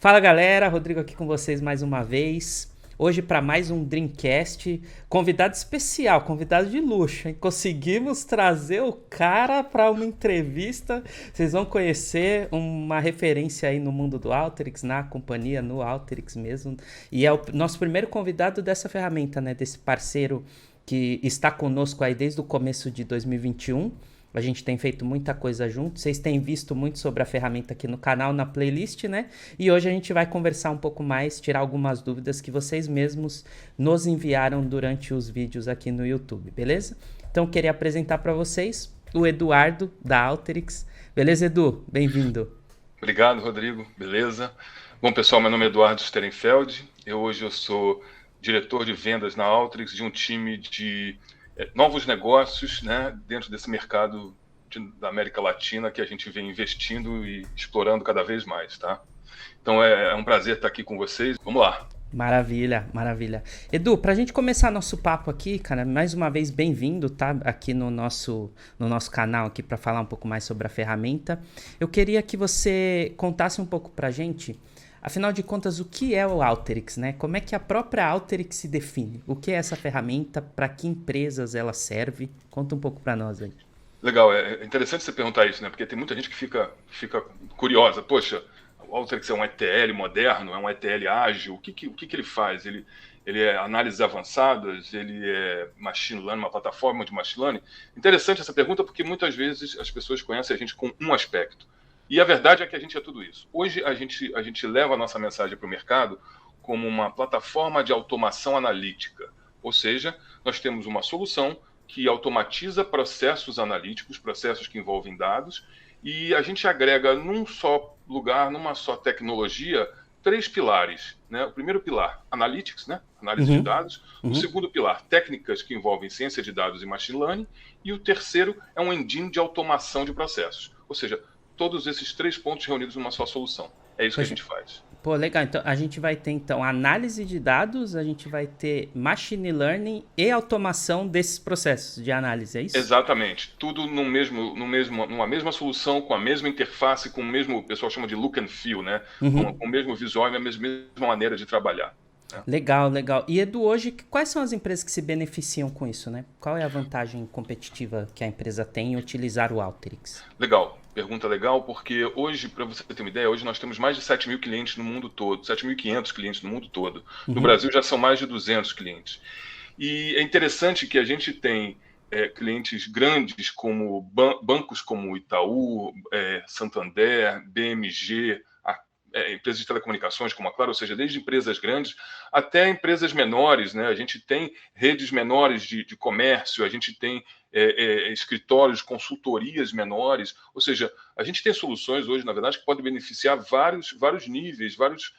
Fala galera, Rodrigo aqui com vocês mais uma vez. Hoje para mais um Dreamcast, convidado especial, convidado de luxo, hein? Conseguimos trazer o cara para uma entrevista. Vocês vão conhecer uma referência aí no mundo do Alteryx, na companhia, no Alteryx mesmo. E é o nosso primeiro convidado dessa ferramenta, né? Desse parceiro que está conosco aí desde o começo de 2021. A gente tem feito muita coisa junto. Vocês têm visto muito sobre a ferramenta aqui no canal, na playlist, né? E hoje a gente vai conversar um pouco mais, tirar algumas dúvidas que vocês mesmos nos enviaram durante os vídeos aqui no YouTube, beleza? Então, queria apresentar para vocês o Eduardo, da Alteryx. Beleza, Edu? Bem-vindo. Obrigado, Rodrigo. Beleza? Bom, pessoal, meu nome é Eduardo Sterenfeld. Hoje eu sou diretor de vendas na Alteryx de um time de novos negócios, né, dentro desse mercado da América Latina que a gente vem investindo e explorando cada vez mais, tá? Então é um prazer estar aqui com vocês. Vamos lá. Maravilha, maravilha. Edu, pra gente começar nosso papo aqui, cara, mais uma vez bem-vindo, tá? Aqui no nosso canal aqui para falar um pouco mais sobre a ferramenta. Eu queria que você contasse um pouco pra gente, afinal de contas, o que é o Alteryx, né? Como é que a própria Alteryx se define? O que é essa ferramenta? Para que empresas ela serve? Conta um pouco pra nós aí. Legal, é interessante você perguntar isso, né? Porque tem muita gente que fica curiosa. Poxa, o Alteryx é um ETL moderno, é um ETL ágil. O que ele faz? Ele é análises avançadas, ele é machine learning, uma plataforma de machine learning? Interessante essa pergunta porque muitas vezes as pessoas conhecem a gente com um aspecto. E a verdade é que a gente é tudo isso. Hoje a gente leva a nossa mensagem para o mercado como uma plataforma de automação analítica. Ou seja, nós temos uma solução que automatiza processos analíticos, processos que envolvem dados, e a gente agrega num só lugar, numa só tecnologia, três pilares, né? O primeiro pilar, Analytics, né? Análise de Uhum, dados. O uhum. segundo pilar, técnicas que envolvem ciência de dados e machine learning. E o terceiro é um engine de automação de processos. Ou seja, todos esses três pontos reunidos numa só solução. É isso que a Poxa, gente faz. pô, legal. Então, a gente vai ter, então, análise de dados, a gente vai ter machine learning e automação desses processos de análise, é isso? Exatamente. Tudo numa mesma solução, com a mesma interface, com o mesmo, o pessoal chama de look and feel, né? Com Uhum. o mesmo visual e a mesma maneira de trabalhar, né? Legal, legal. E Edu, hoje, quais são as empresas que se beneficiam com isso, né? Qual é a vantagem competitiva que a empresa tem em utilizar o Alteryx? Legal. Pergunta legal, porque hoje, para você ter uma ideia, hoje nós temos mais de 7.000 clientes no mundo todo, 7.500 clientes no mundo todo. No Uhum. Brasil já são mais de 200 clientes. E é interessante que a gente tem clientes grandes como bancos como Itaú, Santander, BMG, empresas de telecomunicações como a Claro, ou seja, desde empresas grandes até empresas menores, né? A gente tem redes menores de comércio, a gente tem escritórios, consultorias menores, ou seja, a gente tem soluções hoje, na verdade, que podem beneficiar vários níveis, vários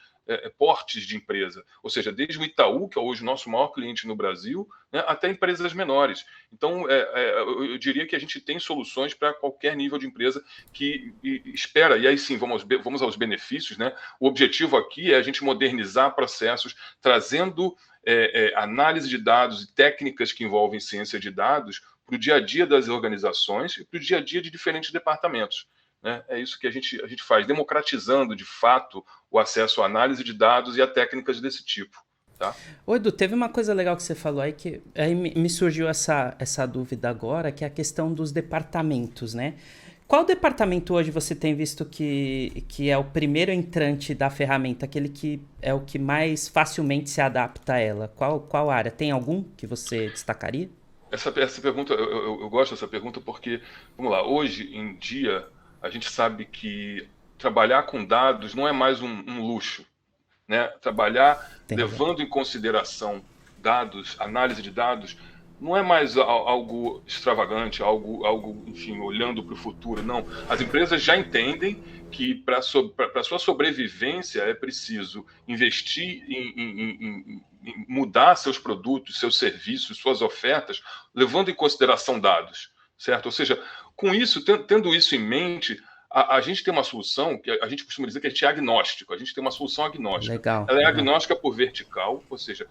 portes de empresa, ou seja, desde o Itaú, que é hoje o nosso maior cliente no Brasil, né, até empresas menores. Então, eu diria que a gente tem soluções para qualquer nível de empresa que espera, e aí sim, vamos aos benefícios, né? O objetivo aqui é a gente modernizar processos, trazendo análise de dados e técnicas que envolvem ciência de dados para o dia a dia das organizações e para o dia a dia de diferentes departamentos, né? É isso que a gente faz, democratizando de fato o acesso à análise de dados e a técnicas desse tipo. Tá? Ô Edu, teve uma coisa legal que você falou aí que aí me surgiu essa dúvida agora, que é a questão dos departamentos, né? Qual departamento hoje você tem visto que é o primeiro entrante da ferramenta, aquele que é o que mais facilmente se adapta a ela? Qual área? Tem algum que você destacaria? Essa pergunta, eu gosto dessa pergunta porque, vamos lá, hoje em dia a gente sabe que trabalhar com dados não é mais um luxo, né? Trabalhar Tem razão. levando em consideração dados, análise de dados, não é mais algo extravagante, algo, enfim, olhando para o futuro. Não. As empresas já entendem que para sua sobrevivência é preciso investir em mudar seus produtos, seus serviços, suas ofertas, levando em consideração dados, certo? Ou seja, com isso, tendo isso em mente, a gente tem uma solução que a gente costuma dizer que a gente é agnóstico, a gente tem uma solução agnóstica. Legal, Ela é legal. agnóstica por vertical, ou seja,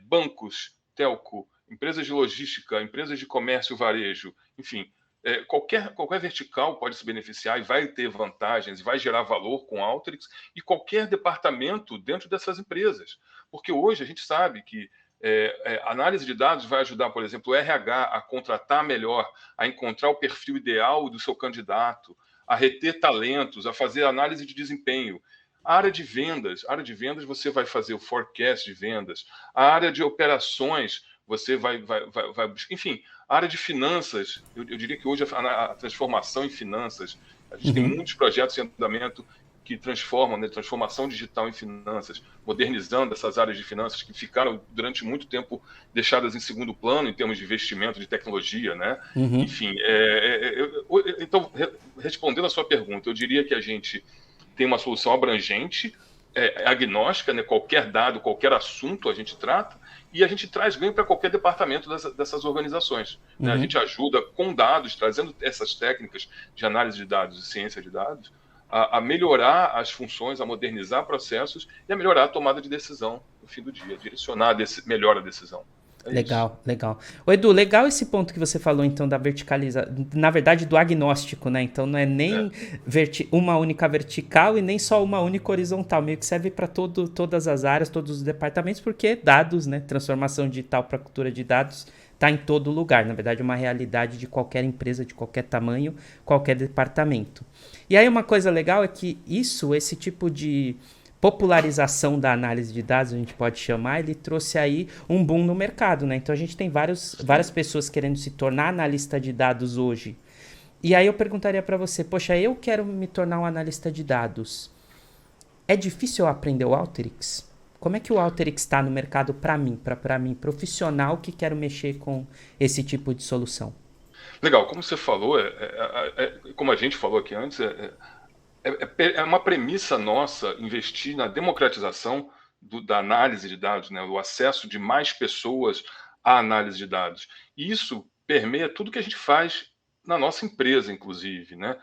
bancos, telco, empresas de logística, empresas de comércio, varejo, enfim, qualquer vertical pode se beneficiar e vai ter vantagens e vai gerar valor com Alteryx, e qualquer departamento dentro dessas empresas. Porque hoje a gente sabe que análise de dados vai ajudar, por exemplo, o RH a contratar melhor, a encontrar o perfil ideal do seu candidato, a reter talentos, a fazer análise de desempenho. A área de vendas você vai fazer o forecast de vendas. A área de operações, você vai enfim, a área de finanças, eu diria que hoje a transformação em finanças, a gente tem muitos projetos em andamento que transformam, né, transformação digital em finanças, modernizando essas áreas de finanças que ficaram durante muito tempo deixadas em segundo plano em termos de investimento, de tecnologia, né? Enfim, então, respondendo a sua pergunta, eu diria que a gente tem uma solução abrangente, agnóstica, né? Qualquer dado, qualquer assunto a gente trata, e a gente traz ganho para qualquer departamento dessas organizações. Né? A gente ajuda com dados, trazendo essas técnicas de análise de dados e ciência de dados, a melhorar as funções, a modernizar processos e a melhorar a tomada de decisão no fim do dia, direcionar melhor a decisão. Legal, legal. Ô Edu, legal esse ponto que você falou, então, da verticalização, na verdade, do agnóstico, né? Então, não é nem uma única vertical e nem só uma única horizontal, meio que serve para todas as áreas, todos os departamentos, porque dados, né? Transformação digital para cultura de dados está em todo lugar. Na verdade, é uma realidade de qualquer empresa, de qualquer tamanho, qualquer departamento. E aí, uma coisa legal é que esse tipo de popularização da análise de dados, a gente pode chamar, ele trouxe aí um boom no mercado, né? Então a gente tem várias pessoas querendo se tornar analista de dados hoje. E aí eu perguntaria para você, poxa, eu quero me tornar um analista de dados. É difícil eu aprender o Alteryx? Como é que o Alteryx está no mercado para mim, profissional que quero mexer com esse tipo de solução? Legal, como você falou, como a gente falou aqui antes, é uma premissa nossa investir na democratização da análise de dados, né? O acesso de mais pessoas à análise de dados. E isso permeia tudo que a gente faz na nossa empresa, inclusive, né?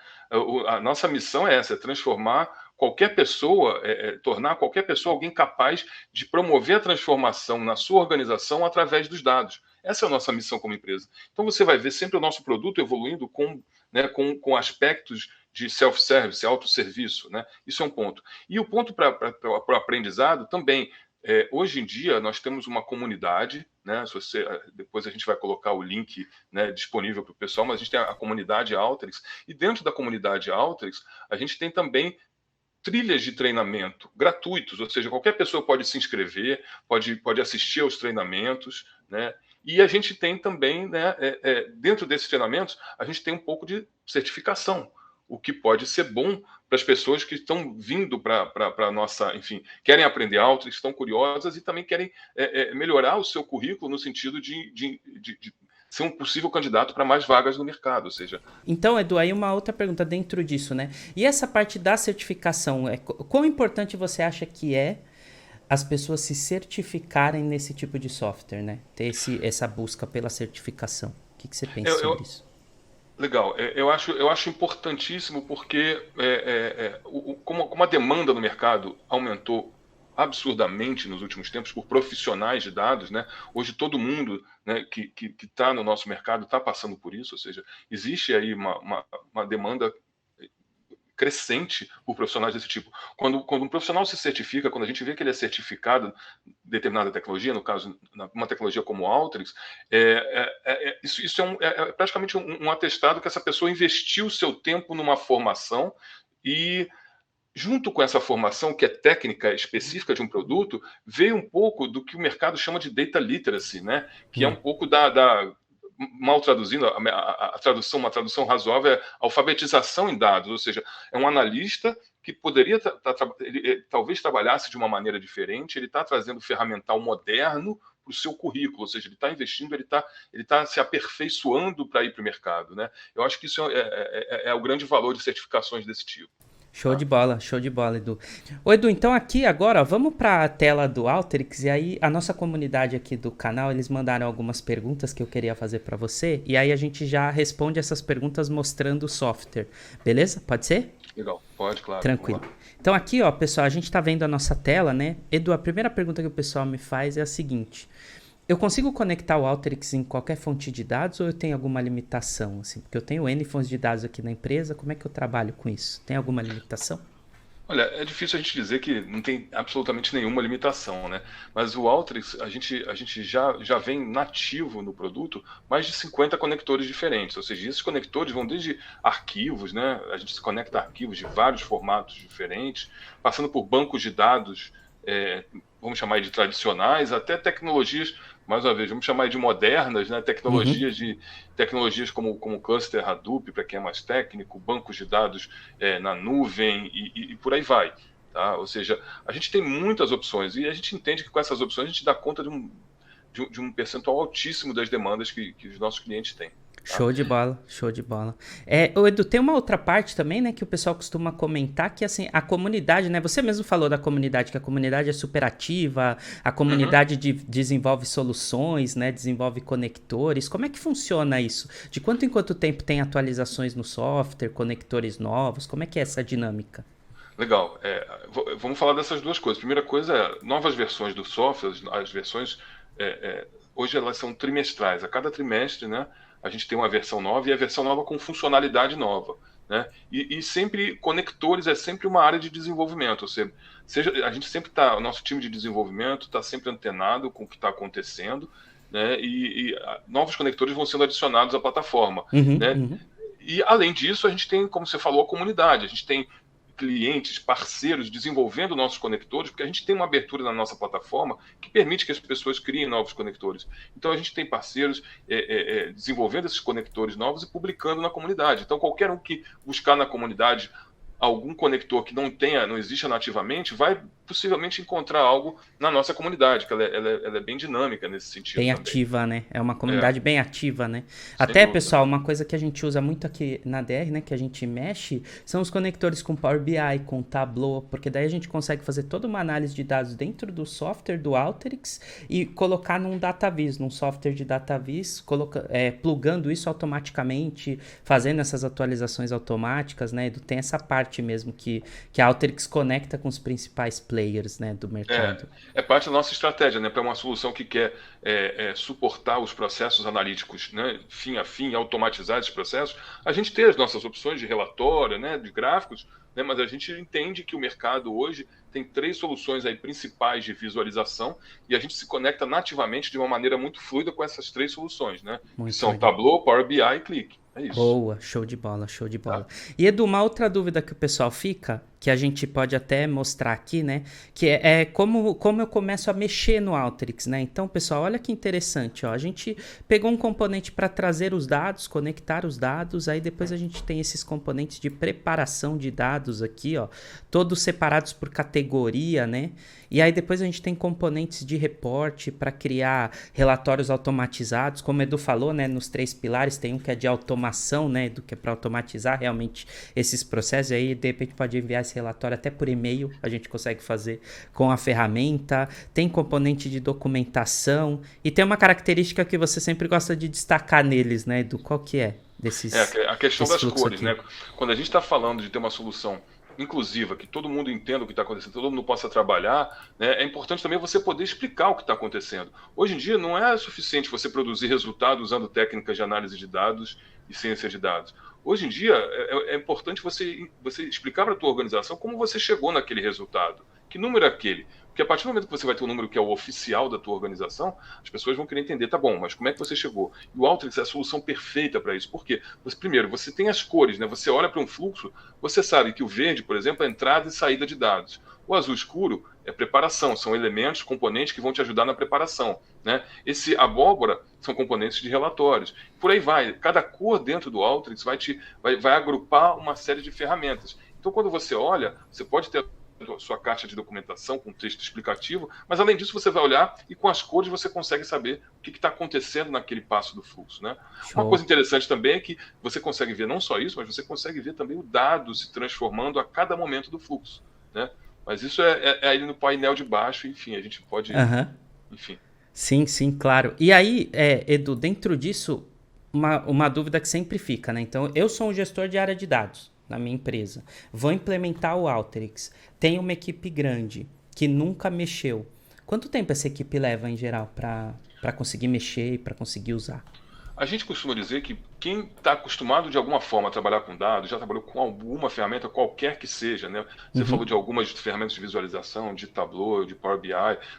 A nossa missão é essa, é transformar qualquer pessoa, tornar qualquer pessoa alguém capaz de promover a transformação na sua organização através dos dados. Essa é a nossa missão como empresa. Então você vai ver sempre o nosso produto evoluindo com aspectos de self-service, autosserviço, né? Isso é um ponto. E o ponto para o aprendizado também, hoje em dia nós temos uma comunidade, né? Depois a gente vai colocar o link, né, disponível para o pessoal, mas a gente tem a comunidade Alteryx, e dentro da comunidade Alteryx a gente tem também trilhas de treinamento gratuitos, ou seja, qualquer pessoa pode se inscrever, pode assistir aos treinamentos, né? E a gente tem também, né, dentro desses treinamentos, a gente tem um pouco de certificação, o que pode ser bom para as pessoas que estão vindo para a nossa, enfim, querem aprender alto, estão curiosas e também querem melhorar o seu currículo no sentido de ser um possível candidato para mais vagas no mercado, ou seja... Então, Edu, aí uma outra pergunta dentro disso, né? E essa parte da certificação, quão importante você acha que é as pessoas se certificarem nesse tipo de software, né? Ter essa busca pela certificação. O que você pensa sobre isso? Legal, eu acho importantíssimo porque como a demanda no mercado aumentou absurdamente nos últimos tempos por profissionais de dados, né? Hoje todo mundo, né, que está no nosso mercado está passando por isso, ou seja, existe aí uma demanda crescente por profissionais desse tipo. Quando um profissional se certifica, quando a gente vê que ele é certificado em determinada tecnologia, no caso, uma tecnologia como o Alteryx, isso é praticamente um atestado que essa pessoa investiu o seu tempo numa formação e, junto com essa formação, que é técnica específica de um produto, veio um pouco do que o mercado chama de data literacy, né? Que é um pouco mal traduzindo, a tradução, uma tradução razoável é alfabetização em dados, ou seja, é um analista que poderia ele talvez trabalhasse de uma maneira diferente, ele está trazendo ferramental moderno para o seu currículo, ou seja, ele está investindo, ele está se aperfeiçoando para ir para o mercado, né? Eu acho que isso é o grande valor de certificações desse tipo. Show de bola, Edu. Ô Edu, então aqui agora, ó, vamos para a tela do Alteryx, e aí a nossa comunidade aqui do canal, eles mandaram algumas perguntas que eu queria fazer para você, e aí a gente já responde essas perguntas mostrando o software, beleza? Pode ser? Legal, pode, claro. Tranquilo. Então aqui, ó, pessoal, a gente tá vendo a nossa tela, né? Edu, a primeira pergunta que o pessoal me faz é a seguinte: Eu consigo conectar o Alteryx em qualquer fonte de dados ou eu tenho alguma limitação? Assim? Porque eu tenho N fontes de dados aqui na empresa, como é que eu trabalho com isso? Tem alguma limitação? Olha, é difícil a gente dizer que não tem absolutamente nenhuma limitação, né? Mas o Alteryx, a gente já vem nativo no produto mais de 50 conectores diferentes. Ou seja, esses conectores vão desde arquivos, né? A gente se conecta a arquivos de vários formatos diferentes, passando por bancos de dados, vamos chamar de tradicionais, até tecnologias, mais uma vez, vamos chamar de modernas, né? Uhum. Tecnologias como cluster Hadoop, para quem é mais técnico, bancos de dados na nuvem e por aí vai. Tá? Ou seja, a gente tem muitas opções e a gente entende que com essas opções a gente dá conta de um percentual altíssimo das demandas que os nossos clientes têm. Tá? Show de bola, show de bola. Ô Edu, tem uma outra parte também, né, que o pessoal costuma comentar, que assim, a comunidade, né, você mesmo falou da comunidade, que a comunidade é super ativa, a Uhum. comunidade desenvolve soluções, né, desenvolve conectores, como é que funciona isso? De quanto em quanto tempo tem atualizações no software, conectores novos, como é que é essa dinâmica? Legal. Vamos falar dessas duas coisas. Primeira coisa é novas versões do software, as versões hoje elas são trimestrais. A cada trimestre, né, a gente tem uma versão nova e a versão nova com funcionalidade nova. Né? E sempre conectores é sempre uma área de desenvolvimento. Ou seja, a gente sempre está, o nosso time de desenvolvimento está sempre antenado com o que está acontecendo, né? Novos conectores vão sendo adicionados à plataforma. Uhum, Né? uhum. E, além disso, a gente tem, como você falou, a comunidade. A gente tem clientes, parceiros desenvolvendo nossos conectores, porque a gente tem uma abertura na nossa plataforma que permite que as pessoas criem novos conectores. Então, a gente tem parceiros desenvolvendo esses conectores novos e publicando na comunidade. Então, qualquer um que buscar na comunidade algum conector que não exista nativamente, vai possivelmente encontrar algo na nossa comunidade, que ela é bem dinâmica nesse sentido Bem também. ativa, né? É uma É, comunidade bem ativa, né? sem Até, dúvida. pessoal, uma coisa que a gente usa muito aqui na DR, né? Que a gente mexe, são os conectores com Power BI, com Tableau, porque daí a gente consegue fazer toda uma análise de dados dentro do software do Alteryx e colocar num DataVis, num software de DataVis, plugando isso automaticamente, fazendo essas atualizações automáticas, né? Tem essa parte mesmo que a Alteryx conecta com os principais players, né, do É, mercado. é parte da nossa estratégia, né? Para uma solução que quer suportar os processos analíticos, né? Fim a fim, automatizar esses processos, a gente tem as nossas opções de relatório, né? De gráficos, né? Mas a gente entende que o mercado hoje tem três soluções aí principais de visualização e a gente se conecta nativamente de uma maneira muito fluida com essas três soluções, né? Que Muito são legal. Tableau, Power BI e Click. É isso. Boa, show de bola, show de bola. Tá? E Edu, uma outra dúvida que o pessoal fica, que a gente pode até mostrar aqui, né? Que é como eu começo a mexer no Alteryx, né? Então, pessoal, olha que interessante, ó. A gente pegou um componente para trazer os dados, conectar os dados, aí depois a gente tem esses componentes de preparação de dados aqui, ó, todos separados por categoria, né? E aí depois a gente tem componentes de reporte para criar relatórios automatizados, como o Edu falou, né, nos três pilares, tem um que é de automação, né, Edu, que é para automatizar realmente esses processos, e aí de repente pode enviar esse relatório até por e-mail, a gente consegue fazer com a ferramenta, tem componente de documentação, e tem uma característica que você sempre gosta de destacar neles, né, Edu, qual que é A questão desse das fluxo cores, aqui? né? Quando a gente está falando de ter uma solução inclusiva, que todo mundo entenda o que está acontecendo, todo mundo possa trabalhar, né? É importante também você poder explicar o que está acontecendo. Hoje em dia não é suficiente você produzir resultado usando técnicas de análise de dados e ciência de dados. Hoje em dia é importante você explicar para a tua organização como você chegou naquele resultado. Que número é aquele? Porque a partir do momento que você vai ter um número que é o oficial da tua organização, as pessoas vão querer entender, tá bom, mas como é que você chegou? E o Alteryx é a solução perfeita para isso. Por quê? Primeiro, você tem as cores, né? Você olha para um fluxo, você sabe que o verde, por exemplo, é entrada e saída de dados. O azul escuro é preparação, são elementos, componentes que vão te ajudar na preparação. Né? Esse abóbora são componentes de relatórios. Por aí vai. Cada cor dentro do Alteryx vai agrupar uma série de ferramentas. Então, quando você olha, você pode ter a sua caixa de documentação com texto explicativo, mas além disso você vai olhar e com as cores você consegue saber o que está acontecendo naquele passo do fluxo. Né? Uma coisa Show. interessante também é que você consegue ver não só isso, mas você consegue ver também o dado se transformando a cada momento do fluxo. Né? Mas isso é aí no painel de baixo, enfim, a gente pode, Aham. enfim. Sim, sim, claro. E aí, Edu, dentro disso, uma dúvida que sempre fica, né? Então, eu sou um gestor de área de dados na minha empresa. Vou implementar o Alteryx. Tenho uma equipe grande que nunca mexeu. Quanto tempo essa equipe leva, em geral, para conseguir mexer e para conseguir usar? A gente costuma dizer que quem está acostumado de alguma forma a trabalhar com dados, já trabalhou com alguma ferramenta, qualquer que seja, né? Você falou Uhum. de algumas ferramentas de visualização, de Tableau, de Power BI,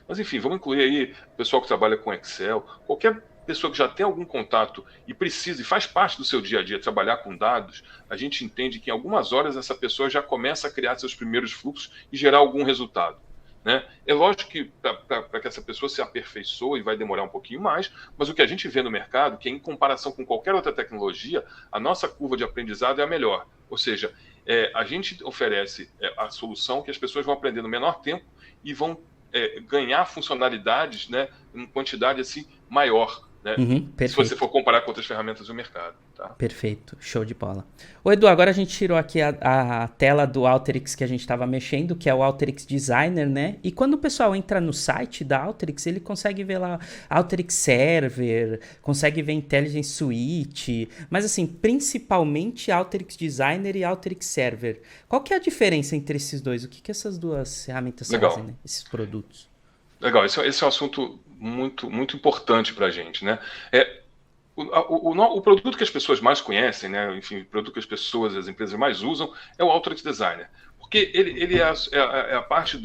mas enfim, vamos incluir aí o pessoal que trabalha com Excel, qualquer pessoa que já tem algum contato e precisa e faz parte do seu dia a dia trabalhar com dados, a gente entende que em algumas horas essa pessoa já começa a criar seus primeiros fluxos e gerar algum resultado. Né? É lógico que para que essa pessoa se aperfeiçoe vai demorar um pouquinho mais, mas o que a gente vê no mercado, que em comparação com qualquer outra tecnologia, a nossa curva de aprendizado é a melhor. Ou seja, a gente oferece a solução que as pessoas vão aprender no menor tempo e vão ganhar funcionalidades, né, em quantidade assim, maior, né? Uhum, Se você perfeito. for comparar com outras ferramentas do mercado. Tá? Perfeito, show de bola. Ô Edu, agora a gente tirou aqui a tela do Alteryx que a gente estava mexendo, que é o Alteryx Designer, né? E quando o pessoal entra no site da Alteryx, ele consegue ver lá Alteryx Server, consegue ver Intelligence Suite, mas assim, principalmente Alteryx Designer e Alteryx Server. Qual que é a diferença entre esses dois? O que que essas duas ferramentas fazem, Legal. né? Esses produtos? Legal, esse é um assunto muito importante para a gente, né? O produto que as pessoas mais conhecem, né? Enfim, o produto que as pessoas, as empresas mais usam é o Alteryx Designer, porque ele é a parte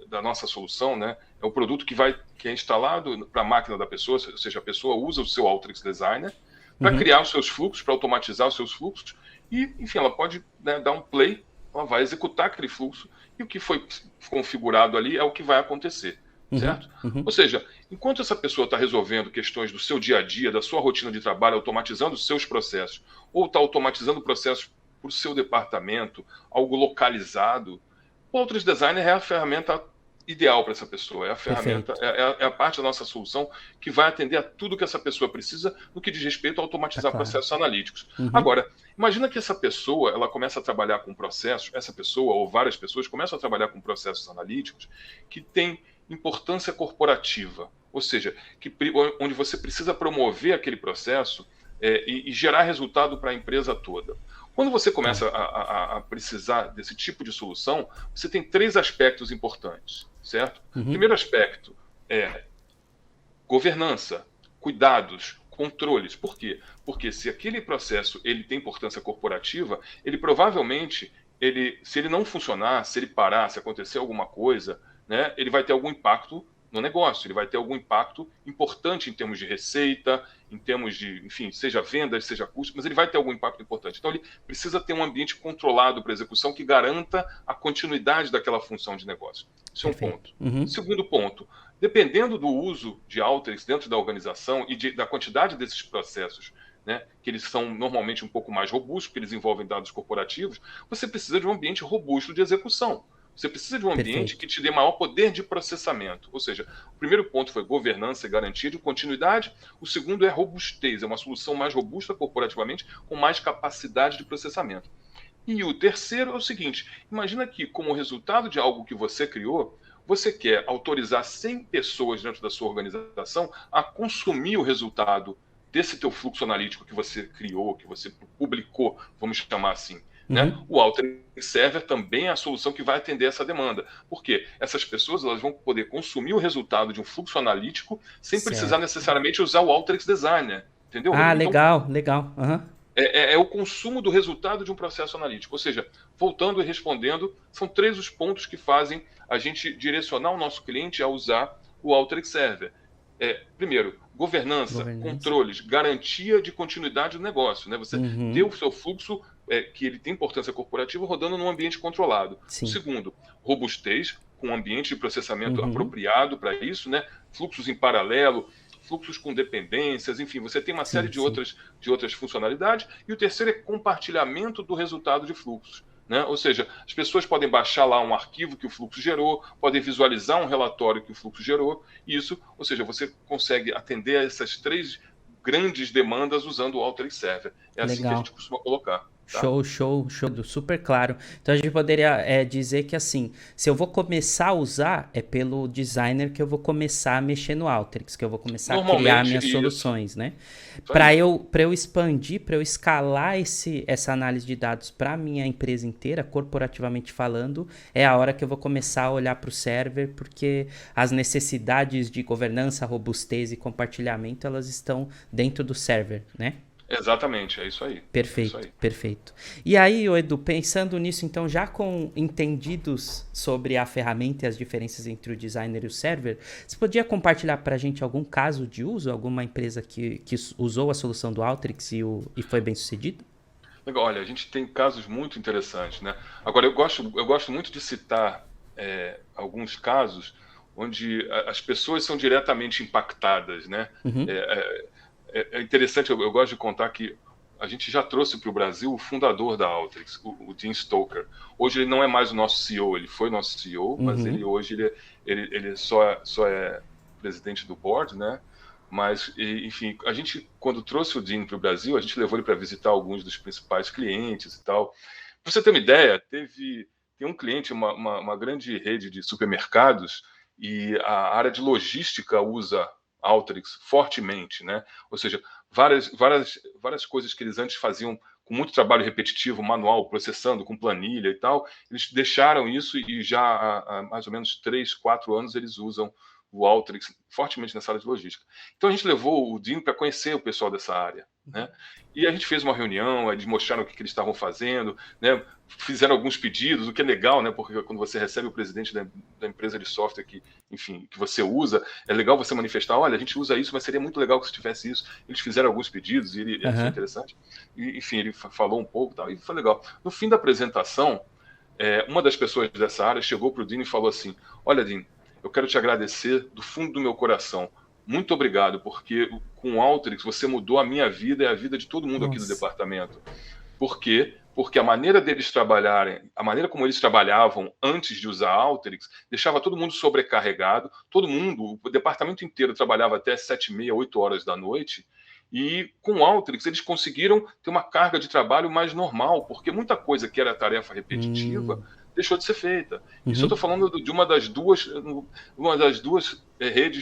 da nossa solução, né? É o produto que é instalado para a máquina da pessoa, ou seja, a pessoa usa o seu Alteryx Designer para Uhum, criar os seus fluxos, para automatizar os seus fluxos e, enfim, ela pode, né, dar um play, ela vai executar aquele fluxo e o que foi configurado ali é o que vai acontecer, uhum, certo? uhum. Ou seja, enquanto essa pessoa está resolvendo questões do seu dia a dia, da sua rotina de trabalho, automatizando os seus processos, ou está automatizando processos para o seu departamento, algo localizado, o Outros Designer é a ferramenta ideal para essa pessoa, é a ferramenta, Perfeito. é a parte da nossa solução que vai atender a tudo que essa pessoa precisa no que diz respeito a Tá automatizar claro. processos analíticos. Uhum. Agora, imagina que essa pessoa, ela começa a trabalhar com processos, essa pessoa ou várias pessoas começam a trabalhar com processos analíticos que têm importância corporativa, ou seja, onde você precisa promover aquele processo e gerar resultado para a empresa toda. Quando você Tá. começa a precisar desse tipo de solução, você tem três aspectos importantes, certo? Uhum. Primeiro aspecto é governança, cuidados, controles. Por quê? Porque se aquele processo ele tem importância corporativa, ele provavelmente, se ele não funcionar, se ele parar, se acontecer alguma coisa, né, ele vai ter algum impacto no negócio, ele vai ter algum impacto importante em termos de receita, em termos de, enfim, seja vendas, seja custos, mas ele vai ter algum impacto importante. Então, ele precisa ter um ambiente controlado para execução que garanta a continuidade daquela função de negócio. Isso é um Perfeito. ponto. Uhum. Segundo ponto, dependendo do uso de Alteryx dentro da organização e da quantidade desses processos, né, que eles são normalmente um pouco mais robustos, porque eles envolvem dados corporativos, você precisa de um ambiente robusto de execução. Você precisa de um ambiente Perfeito. que te dê maior poder de processamento. Ou seja, o primeiro ponto foi governança e garantia de continuidade. O segundo é robustez, é uma solução mais robusta corporativamente, com mais capacidade de processamento. E o terceiro é o seguinte: imagina que, como resultado de algo que você criou, você quer autorizar 100 pessoas dentro da sua organização a consumir o resultado desse teu fluxo analítico que você criou, que você publicou, vamos chamar assim. Né? Uhum. O Alteryx Server também é a solução que vai atender essa demanda. Por quê? Essas pessoas elas vão poder consumir o resultado de um fluxo analítico sem precisar Certo. necessariamente usar o Alteryx Designer. Entendeu, Ah, Rodrigo? Então, legal, legal. Aham. é o consumo do resultado de um processo analítico. Ou seja, voltando e respondendo, são três os pontos que fazem a gente direcionar o nosso cliente a usar o Alteryx Server. Primeiro, governança, Governança. controles, garantia de continuidade do negócio. Né? Você ter Uhum. o seu fluxo, que ele tem importância corporativa, rodando num ambiente controlado. O Sim. segundo, robustez, com um ambiente de processamento Uhum. apropriado para isso, né? Fluxos em paralelo, fluxos com dependências, enfim, você tem uma série Sim, sim. de outras funcionalidades. E o terceiro é compartilhamento do resultado de fluxos. Né? Ou seja, as pessoas podem baixar lá um arquivo que o fluxo gerou, podem visualizar um relatório que o fluxo gerou, e isso, ou seja, você consegue atender a essas três grandes demandas usando o Alteryx Server. É assim que a gente Legal. costuma colocar. tá? Show, show, show, super claro. Então a gente poderia dizer que assim, se eu vou começar a usar, é pelo designer que eu vou começar a mexer no Alteryx, que eu vou começar a criar Normalmente, minhas isso. soluções, né? Isso aí. Para eu expandir, para eu escalar essa análise de dados para minha empresa inteira, corporativamente falando, é a hora que eu vou começar a olhar para o server, porque as necessidades de governança, robustez e compartilhamento, elas estão dentro do server, né? Exatamente, é isso aí. É isso Perfeito, aí. perfeito. E aí, ô Edu, pensando nisso, então, já com entendidos sobre a ferramenta e as diferenças entre o designer e o server, você podia compartilhar para a gente algum caso de uso, alguma empresa que usou a solução do Alteryx e foi bem sucedido? Legal, olha, a gente tem casos muito interessantes, né? Agora, eu gosto muito de citar alguns casos onde as pessoas são diretamente impactadas, né? Uhum, É, é interessante, eu gosto de contar que a gente já trouxe para o Brasil o fundador da Alteryx, o Dean Stoker. Hoje ele não é mais o nosso CEO, ele foi nosso CEO, mas uhum, ele só é presidente do board, né? Mas, enfim, a gente, quando trouxe o Dean para o Brasil, a gente levou ele para visitar alguns dos principais clientes e tal. Para você ter uma ideia, tem um cliente, uma grande rede de supermercados, e a área de logística usa Alteryx fortemente, né? Ou seja, várias coisas que eles antes faziam com muito trabalho repetitivo, manual, processando, com planilha e tal, eles deixaram isso e já há mais ou menos 3, 4 anos eles usam o Alteryx fortemente nessa área de logística. Então a gente levou o Dean para conhecer o pessoal dessa área, né? E a gente fez uma reunião, eles mostraram o que eles estavam fazendo, né? Fizeram alguns pedidos, o que é legal, né? Porque quando você recebe o presidente da empresa de software que, enfim, que você usa, é legal você manifestar, olha, a gente usa isso, mas seria muito legal que se tivesse isso. Eles fizeram alguns pedidos e ele achou aham. interessante. E, enfim, ele falou um pouco, tal, e foi legal. No fim da apresentação, uma das pessoas dessa área chegou para o Dean e falou assim: olha, Dean, eu quero te agradecer do fundo do meu coração. Muito obrigado, porque com o Alteryx você mudou a minha vida e a vida de todo mundo aqui do Nossa. departamento. Por quê? Porque a maneira deles trabalharem, a maneira como eles trabalhavam antes de usar Alteryx, deixava todo mundo sobrecarregado, todo mundo, o departamento inteiro trabalhava até 7h30, 8 horas da noite, e com o Alteryx eles conseguiram ter uma carga de trabalho mais normal, porque muita coisa que era tarefa repetitiva Hum, deixou de ser feita. Isso eu estou uhum. falando de uma das duas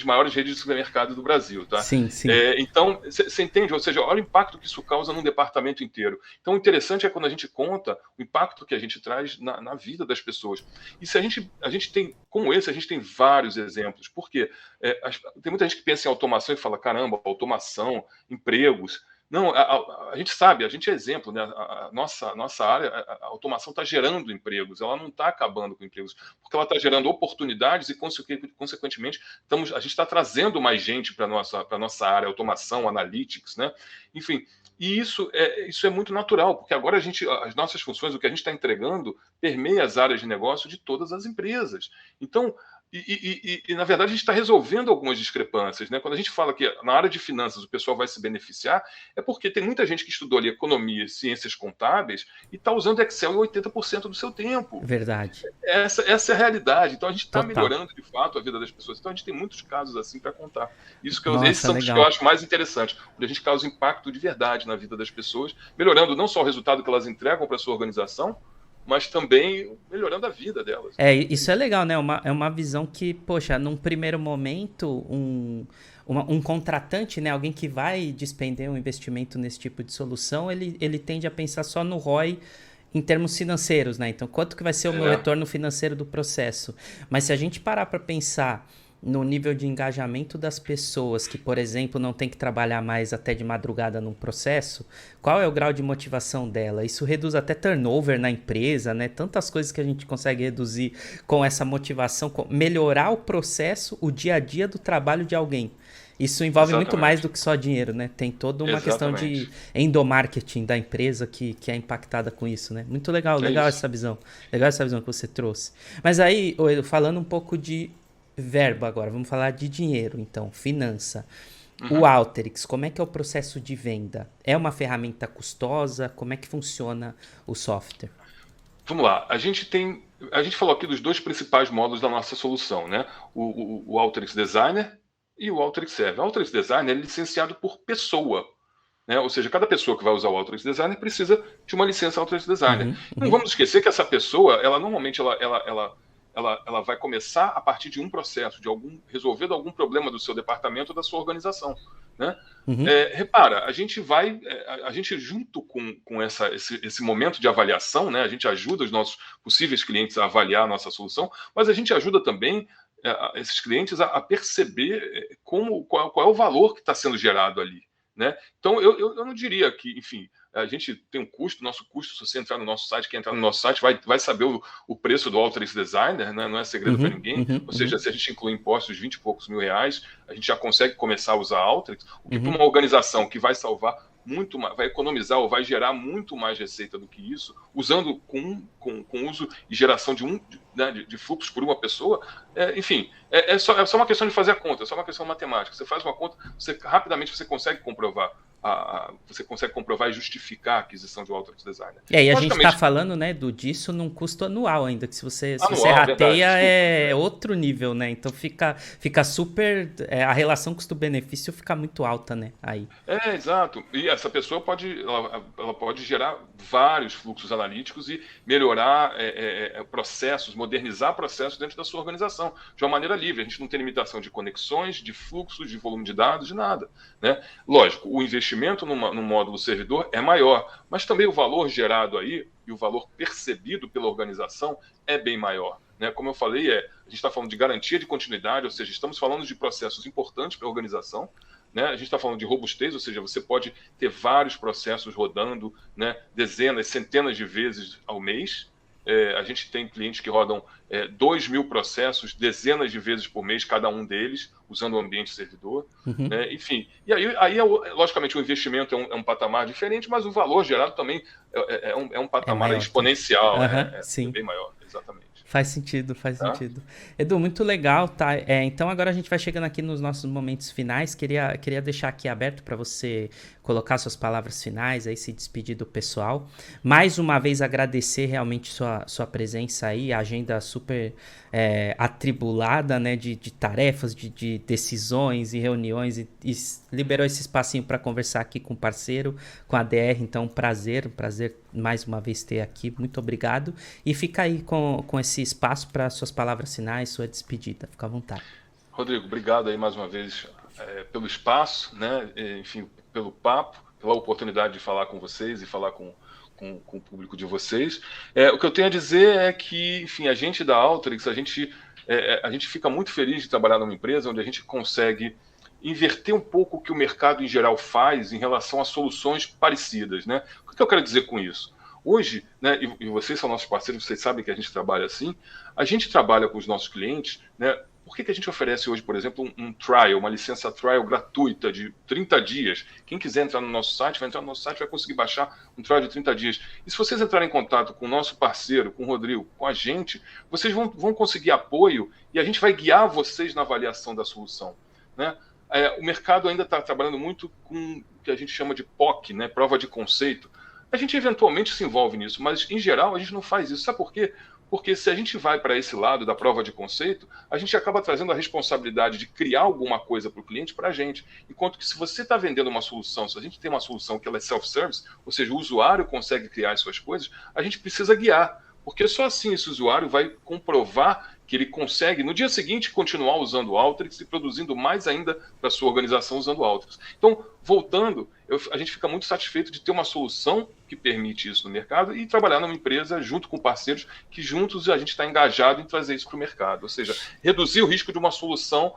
maiores redes de supermercado do Brasil, tá? Sim, sim. Então, você entende? Ou seja, olha o impacto que isso causa num departamento inteiro. Então, o interessante é quando a gente conta o impacto que a gente traz na vida das pessoas. E se a gente tem, como esse, a gente tem vários exemplos. Por quê? Tem muita gente que pensa em automação e fala, caramba, automação, empregos. Não, a gente sabe, a gente é exemplo, né? A nossa área, a automação está gerando empregos, ela não está acabando com empregos, porque ela está gerando oportunidades e, consequentemente, a gente está trazendo mais gente para a nossa área, automação, analytics, né? Enfim, e isso é muito natural, porque agora as nossas funções, o que a gente está entregando, permeia as áreas de negócio de todas as empresas. Então, na verdade, a gente está resolvendo algumas discrepâncias, né? Quando a gente fala que na área de finanças o pessoal vai se beneficiar, é porque tem muita gente que estudou ali economia e ciências contábeis e está usando Excel em 80% do seu tempo. Verdade. Essa é a realidade. Então a gente está Total. melhorando de fato a vida das pessoas. Então a gente tem muitos casos assim para contar. Esses Nossa, são os que eu legal. acho mais interessantes, onde a gente causa impacto de verdade na vida das pessoas, melhorando não só o resultado que elas entregam para a sua organização, mas também melhorando a vida delas. Né? É Isso é isso. legal, né? É uma visão que, poxa, num primeiro momento, um contratante, né? Alguém que vai despender um investimento nesse tipo de solução, ele tende a pensar só no ROI em termos financeiros, né? Então, quanto que vai ser o meu É, retorno financeiro do processo? Mas se a gente parar para pensar no nível de engajamento das pessoas que, por exemplo, não tem que trabalhar mais até de madrugada num processo, qual é o grau de motivação dela? Isso reduz até turnover na empresa, né? Tantas coisas que a gente consegue reduzir com essa motivação, melhorar o processo, o dia a dia do trabalho de alguém. Isso envolve muito mais do exatamente. que só dinheiro, né? Tem toda uma questão de Exatamente. endomarketing da empresa que é impactada com isso, né? Muito legal, É legal isso. essa visão. Legal essa visão que você trouxe. Mas aí, Edu, falando um pouco de verbo agora, vamos falar de dinheiro, então, finança. O Uhum. Alteryx, como é que é o processo de venda? É uma ferramenta custosa? Como é que funciona o software? Vamos lá. A gente falou aqui dos dois principais módulos da nossa solução, né? O Alteryx Designer e o Alteryx Server. O Alteryx Designer é licenciado por pessoa. né? Ou seja, cada pessoa que vai usar o Alteryx Designer precisa de uma licença Alteryx Designer. Uhum, Não vamos esquecer que essa pessoa, ela normalmente ela vai começar a partir de um processo, de resolver algum problema do seu departamento ou da sua organização, né? Repara, a gente junto com esse momento de avaliação, né? A gente ajuda os nossos possíveis clientes a avaliar a nossa solução, mas a gente ajuda também esses clientes a perceber qual é o valor que está sendo gerado ali, né? Então, eu não diria que, enfim, a gente tem um custo, nosso custo, se você entrar no nosso site, quem entrar no nosso site vai saber o preço do Alteryx Designer, né? Não é segredo para ninguém. Ou seja, se a gente inclui impostos de 20 e poucos mil reais, a gente já consegue começar a usar Alteryx, o que para uma organização que vai salvar muito mais, vai economizar ou vai gerar muito mais receita do que isso, usando com uso e geração de fluxos por uma pessoa, enfim, é só uma questão de fazer a conta, é só uma questão matemática. Você faz uma conta, rapidamente você consegue comprovar e justificar a aquisição de um Alteryx Designer. E a gente está falando, né, disso num custo anual ainda, que se você rateia é outro nível, né? Então fica super... a relação custo-benefício fica muito alta, né? Aí. Exato. E essa pessoa ela pode gerar vários fluxos analíticos e melhorar processos, modernizar processos dentro da sua organização, de uma maneira livre. A gente não tem limitação de conexões, de fluxos, de volume de dados, de nada, né? Lógico, o investimento no módulo servidor é maior, mas também o valor gerado aí e o valor percebido pela organização é bem maior, né? Como eu falei, a gente está falando de garantia de continuidade, ou seja, estamos falando de processos importantes para a organização, né? A gente está falando de robustez, ou seja, você pode ter vários processos rodando, né, dezenas, centenas de vezes ao mês. A gente tem clientes que rodam 2.000 processos, dezenas de vezes por mês, cada um deles, usando o ambiente servidor. Né? Enfim, e aí logicamente, o investimento é um patamar diferente, mas o valor gerado também é um patamar exponencial, sim. Bem maior, exatamente. Faz sentido. Edu, muito legal, tá? Então agora a gente vai chegando aqui nos nossos momentos finais. Queria deixar aqui aberto para você colocar suas palavras finais, aí se despedir do pessoal. Mais uma vez agradecer realmente sua presença aí, a agenda super atribulada, né, de tarefas, de decisões e reuniões, e liberou esse espacinho para conversar aqui com o parceiro, com a DR. Então, um prazer mais uma vez ter aqui, muito obrigado, e fica aí com esse espaço para suas palavras finais, sua despedida, fica à vontade. Rodrigo, obrigado aí mais uma vez pelo espaço, né? Enfim, pelo papo, pela oportunidade de falar com vocês e falar com o público de vocês. O que eu tenho a dizer é que, enfim, a gente da Alteryx, a gente fica muito feliz de trabalhar numa empresa onde a gente consegue inverter um pouco o que o mercado em geral faz em relação a soluções parecidas, né? O que eu quero dizer com isso? Hoje, né, e vocês são nossos parceiros, vocês sabem que a gente trabalha assim, a gente trabalha com os nossos clientes, né? Por que a gente oferece hoje, por exemplo, um trial, uma licença trial gratuita de 30 dias? Quem quiser entrar no nosso site, vai entrar no nosso site, vai conseguir baixar um trial de 30 dias. E se vocês entrarem em contato com o nosso parceiro, com o Rodrigo, com a gente, vocês vão conseguir apoio e a gente vai guiar vocês na avaliação da solução, né? O mercado ainda está trabalhando muito com o que a gente chama de POC, né? Prova de conceito. A gente eventualmente se envolve nisso, mas em geral a gente não faz isso. Sabe por quê? Porque se a gente vai para esse lado da prova de conceito, a gente acaba trazendo a responsabilidade de criar alguma coisa para o cliente para a gente. Enquanto que se você está vendendo uma solução, se a gente tem uma solução que ela é self-service, ou seja, o usuário consegue criar as suas coisas, a gente precisa guiar. Porque só assim esse usuário vai comprovar que ele consegue, no dia seguinte, continuar usando o Alteryx e produzindo mais ainda para a sua organização usando o Alteryx. Então, voltando, a gente fica muito satisfeito de ter uma solução que permite isso no mercado e trabalhar numa empresa junto com parceiros que juntos a gente está engajado em trazer isso para o mercado. Ou seja, reduzir o risco de uma solução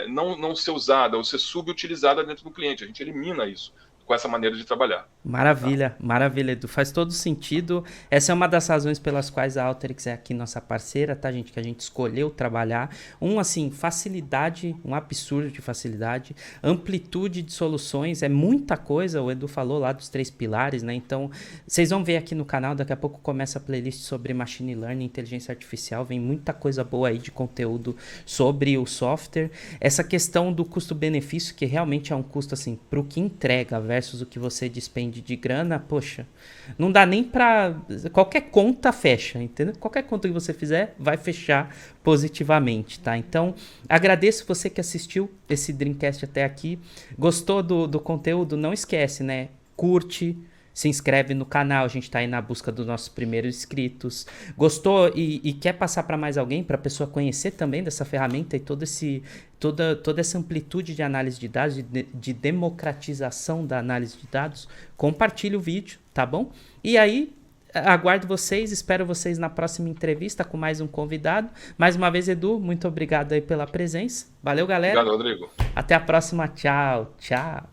não ser usada ou ser subutilizada dentro do cliente. A gente elimina isso com essa maneira de trabalhar. Maravilha, maravilha, Edu. Faz todo sentido. Essa é uma das razões pelas quais a Alteryx é aqui nossa parceira, tá, gente? Que a gente escolheu trabalhar. Assim, facilidade, um absurdo de facilidade. Amplitude de soluções, é muita coisa. O Edu falou lá dos 3 pilares, né? Então, vocês vão ver aqui no canal, daqui a pouco começa a playlist sobre Machine Learning, Inteligência Artificial. Vem muita coisa boa aí de conteúdo sobre o software. Essa questão do custo-benefício, que realmente é um custo, assim, pro que entrega versus versus o que você despende de grana, poxa, não dá nem pra... Qualquer conta fecha, entendeu? Qualquer conta que você fizer vai fechar positivamente, tá? Então, agradeço você que assistiu esse Dreamcast até aqui. Gostou do conteúdo? Não esquece, né? Curte, se inscreve no canal, a gente tá aí na busca dos nossos primeiros inscritos. Gostou e quer passar para mais alguém, para a pessoa conhecer também dessa ferramenta e toda essa amplitude de análise de dados, de democratização da análise de dados, compartilhe o vídeo, tá bom? E aí, aguardo vocês, espero vocês na próxima entrevista com mais um convidado. Mais uma vez, Edu, muito obrigado aí pela presença. Valeu, galera. Obrigado, Rodrigo. Até a próxima. Tchau, tchau.